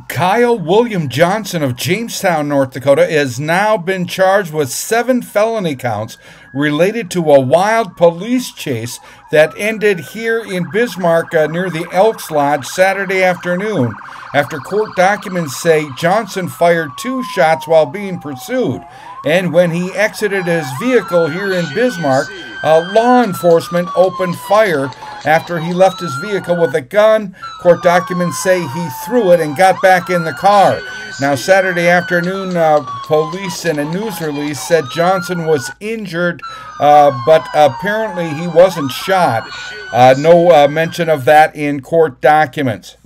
Kyle William Johnson of Jamestown, North Dakota, has now been charged with 7 felony counts related to a wild police chase that ended here in Bismarck near the Elks Lodge Saturday afternoon, after court documents say Johnson fired 2 shots while being pursued. And when he exited his vehicle here in Bismarck, law enforcement opened fire after he left his vehicle with a gun. Court documents say he threw it and got back in the car. Now, Saturday afternoon, police in a news release said Johnson was injured, but apparently he wasn't shot. No mention of that in court documents.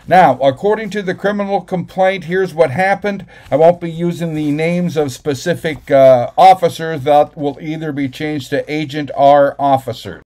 Now, according to the criminal complaint, here's what happened. I won't be using the names of specific officers. That will either be changed to agent or officer.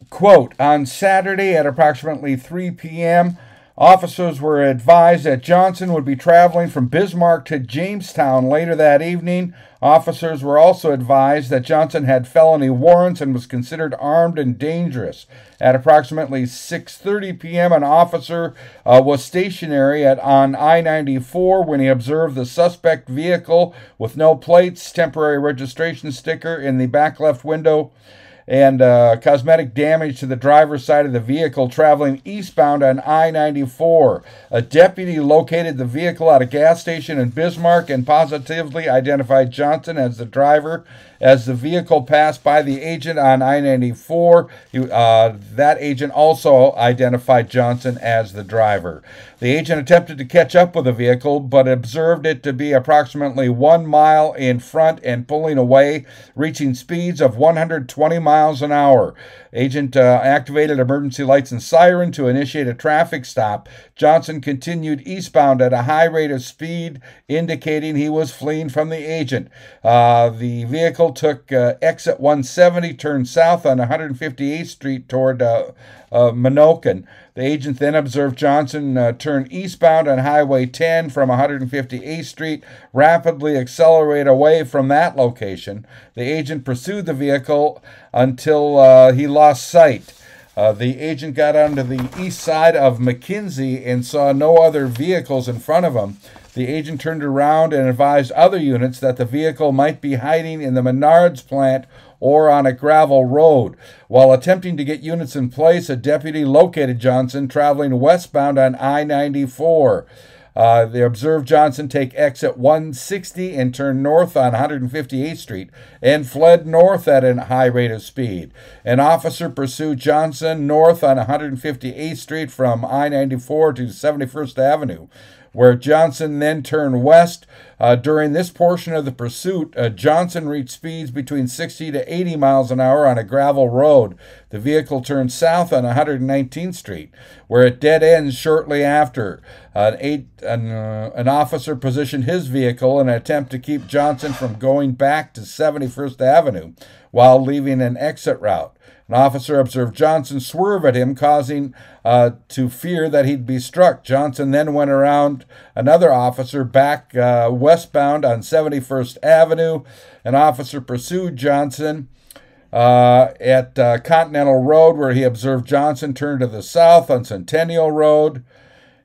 Quote, on Saturday at approximately 3 p.m., officers were advised that Johnson would be traveling from Bismarck to Jamestown later that evening. Officers were also advised that Johnson had felony warrants and was considered armed and dangerous. At approximately 6:30 p.m., an officer was stationary on I-94 when he observed the suspect vehicle with no plates, temporary registration sticker in the back left window, and cosmetic damage to the driver's side of the vehicle traveling eastbound on I-94. A deputy located the vehicle at a gas station in Bismarck and positively identified Johnson as the driver. As the vehicle passed by the agent on I-94, that agent also identified Johnson as the driver. The agent attempted to catch up with the vehicle, but observed it to be approximately 1 mile in front and pulling away, reaching speeds of 120 miles an hour. Agent activated emergency lights and siren to initiate a traffic stop. Johnson continued eastbound at a high rate of speed, indicating he was fleeing from the agent. The vehicle took exit 170, turned south on 158th Street toward Minokan. The agent then observed Johnson turn eastbound on Highway 10 from 158th Street, rapidly accelerate away from that location. The agent pursued the vehicle until he lost sight. The agent got onto the east side of McKinsey and saw no other vehicles in front of him. The agent turned around and advised other units that the vehicle might be hiding in the Menards plant or on a gravel road. While attempting to get units in place, a deputy located Johnson traveling westbound on I-94. They observed Johnson take exit 160 and turn north on 158th Street and fled north at a high rate of speed. An officer pursued Johnson north on 158th Street from I-94 to 71st Avenue, where Johnson then turned west. During this portion of the pursuit, Johnson reached speeds between 60 to 80 miles an hour on a gravel road. The vehicle turned south on 119th Street, where it dead ends shortly after. An officer positioned his vehicle in an attempt to keep Johnson from going back to 71st Avenue while leaving an exit route. An officer observed Johnson swerve at him, causing to fear that he'd be struck. Johnson then went around another officer back westbound on 71st Avenue. An officer pursued Johnson at Continental Road, where he observed Johnson turn to the south on Centennial Road,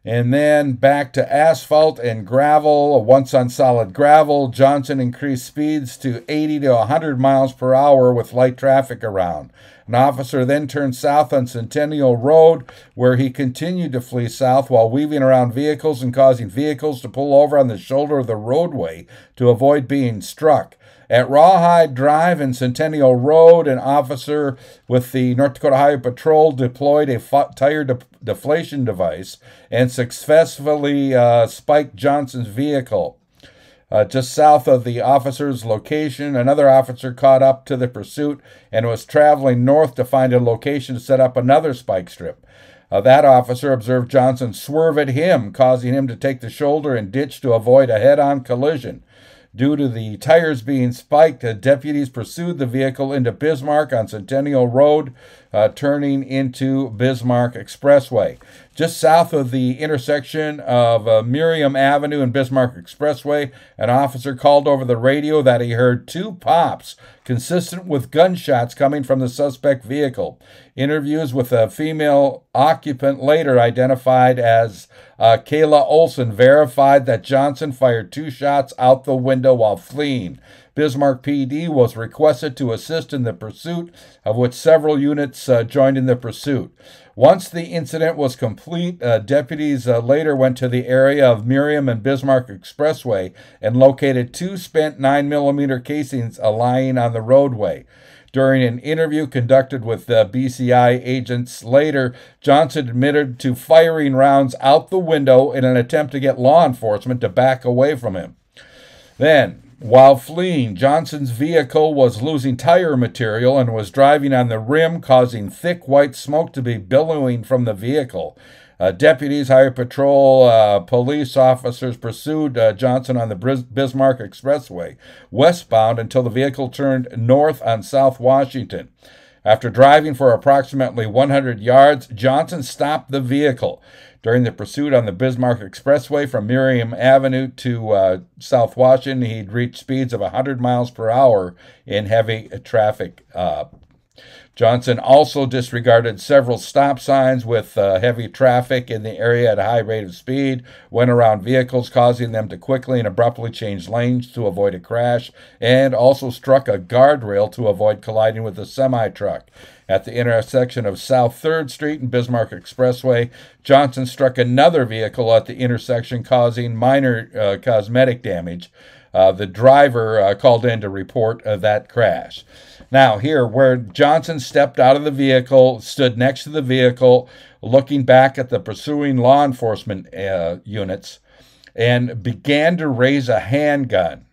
and then back to asphalt and gravel. Once on solid gravel, Johnson increased speeds to 80 to 100 miles per hour with light traffic around. An officer then turned south on Centennial Road, where he continued to flee south while weaving around vehicles and causing vehicles to pull over on the shoulder of the roadway to avoid being struck. At Rawhide Drive and Centennial Road, an officer with the North Dakota Highway Patrol deployed a tire deflation device and successfully spiked Johnson's vehicle. Just south of the officer's location, another officer caught up to the pursuit and was traveling north to find a location to set up another spike strip. That officer observed Johnson swerve at him, causing him to take the shoulder and ditch to avoid a head-on collision. Due to the tires being spiked, deputies pursued the vehicle into Bismarck on Centennial Road. turning into Bismarck Expressway. Just south of the intersection of Miriam Avenue and Bismarck Expressway, an officer called over the radio that he heard two pops consistent with gunshots coming from the suspect vehicle. Interviews with a female occupant, later identified as Kayla Olson, verified that Johnson fired two shots out the window while fleeing. Bismarck PD was requested to assist in the pursuit, of which several units joined in the pursuit. Once the incident was complete, deputies later went to the area of Miriam and Bismarck Expressway and located two spent 9mm casings lying on the roadway. During an interview conducted with BCI agents later, Johnson admitted to firing rounds out the window in an attempt to get law enforcement to back away from him. Then, while fleeing, Johnson's vehicle was losing tire material and was driving on the rim, causing thick white smoke to be billowing from the vehicle. Deputies, highway patrol, police officers pursued Johnson on the Bismarck Expressway westbound until the vehicle turned north on South Washington. After driving for approximately 100 yards, Johnson stopped the vehicle. During the pursuit on the Bismarck Expressway from Miriam Avenue to South Washington, he'd reached speeds of 100 miles per hour in heavy traffic. Johnson also disregarded several stop signs with heavy traffic in the area at a high rate of speed, went around vehicles, causing them to quickly and abruptly change lanes to avoid a crash, and also struck a guardrail to avoid colliding with a semi-truck. At the intersection of South 3rd Street and Bismarck Expressway, Johnson struck another vehicle at the intersection, causing minor cosmetic damage. The driver called in to report that crash. Now, here, where Johnson stepped out of the vehicle, stood next to the vehicle, looking back at the pursuing law enforcement units, and began to raise a handgun.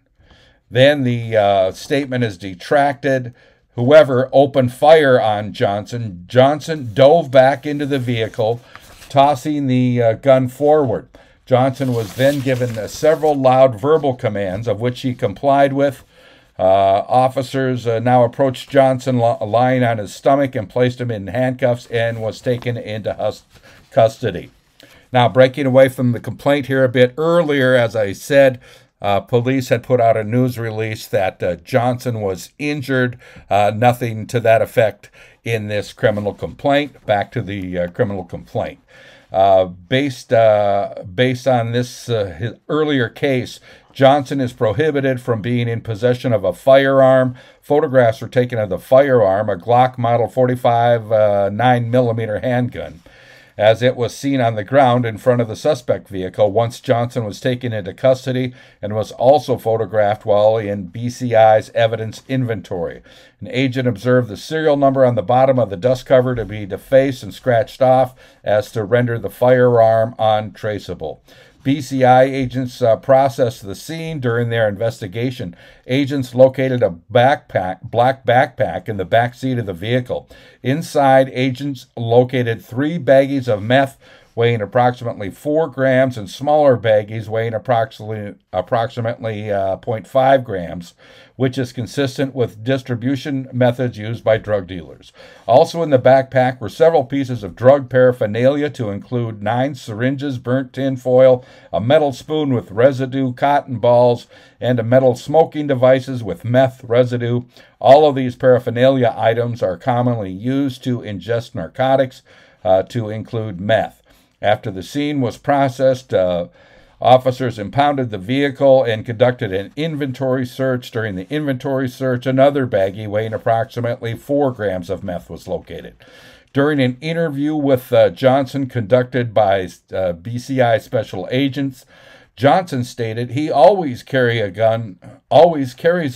Then the statement is detracted. Whoever opened fire on Johnson, Johnson dove back into the vehicle, tossing the gun forward. Johnson was then given several loud verbal commands, of which he complied with. Officers now approached Johnson lying on his stomach and placed him in handcuffs and was taken into custody. Now, breaking away from the complaint here a bit earlier, as I said, police had put out a news release that Johnson was injured. Nothing to that effect in this criminal complaint. Back to the criminal complaint. Based on this his earlier case, Johnson is prohibited from being in possession of a firearm. Photographs were taken of the firearm, a Glock Model 45 9mm handgun, as it was seen on the ground in front of the suspect vehicle once Johnson was taken into custody, and was also photographed while in BCI's evidence inventory. An agent observed the serial number on the bottom of the dust cover to be defaced and scratched off as to render the firearm untraceable. BCI agents processed the scene during their investigation. Agents located a black backpack in the back seat of the vehicle. Inside, agents located 3 baggies of meth weighing approximately 4 grams and smaller baggies weighing approximately 0.5 grams, which is consistent with distribution methods used by drug dealers. Also in the backpack were several pieces of drug paraphernalia, to include 9 syringes, burnt tin foil, a metal spoon with residue, cotton balls, and a metal smoking devices with meth residue. All of these paraphernalia items are commonly used to ingest narcotics, to include meth. After the scene was processed, officers impounded the vehicle and conducted an inventory search. During the inventory search, another baggie weighing approximately 4 grams of meth was located. During an interview with Johnson conducted by BCI special agents, Johnson stated, "He always carries a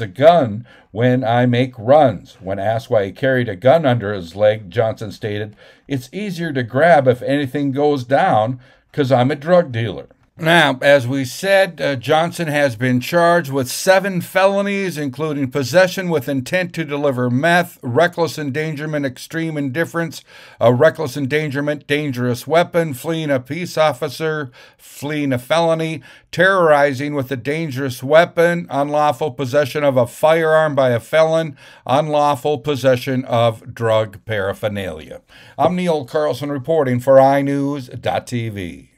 gun when I make runs." When asked why he carried a gun under his leg, Johnson stated, "It's easier to grab if anything goes down, 'cause I'm a drug dealer." Now, as we said, Johnson has been charged with 7 felonies, including possession with intent to deliver meth, reckless endangerment, extreme indifference, a reckless endangerment, dangerous weapon, fleeing a peace officer, fleeing a felony, terrorizing with a dangerous weapon, unlawful possession of a firearm by a felon, unlawful possession of drug paraphernalia. I'm Neil Carlson reporting for iNewZ.TV.